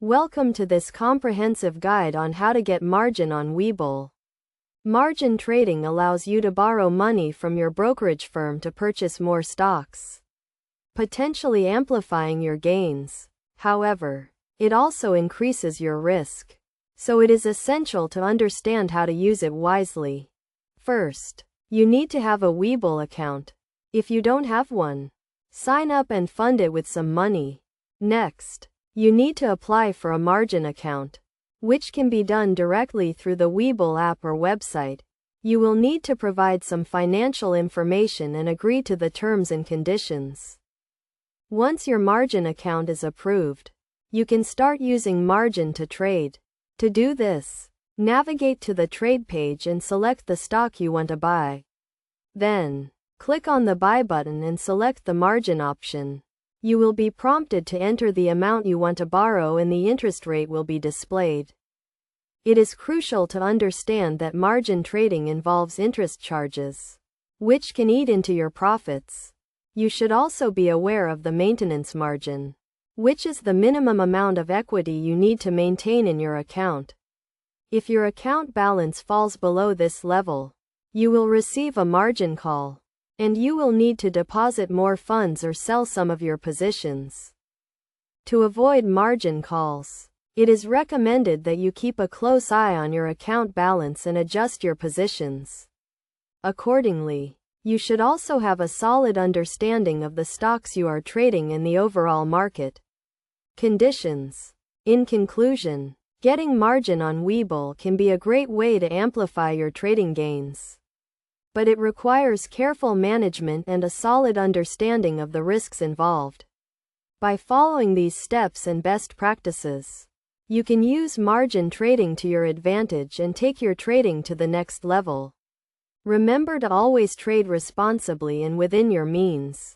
Welcome to this comprehensive guide on how to get margin on Webull. Margin trading allows you to borrow money from your brokerage firm to purchase more stocks, potentially amplifying your gains. However, it also increases your risk, so it is essential to understand how to use it wisely. First, you need to have a Webull account. If you don't have one, sign up and fund it with some money. Next, you need to apply for a margin account, which can be done directly through the Webull app or website. You will need to provide some financial information and agree to the terms and conditions. Once your margin account is approved, you can start using margin to trade. To do this, navigate to the trade page and select the stock you want to buy. Then, click on the buy button and select the margin option. You will be prompted to enter the amount you want to borrow and the interest rate will be displayed. It is crucial to understand that margin trading involves interest charges, which can eat into your profits. You should also be aware of the maintenance margin, which is the minimum amount of equity you need to maintain in your account. If your account balance falls below this level, you will receive a margin call, and you will need to deposit more funds or sell some of your positions. To avoid margin calls, it is recommended that you keep a close eye on your account balance and adjust your positions accordingly. You should also have a solid understanding of the stocks you are trading in the overall market conditions. In conclusion, getting margin on Webull can be a great way to amplify your trading gains, but it requires careful management and a solid understanding of the risks involved. By following these steps and best practices, you can use margin trading to your advantage and take your trading to the next level. Remember to always trade responsibly and within your means.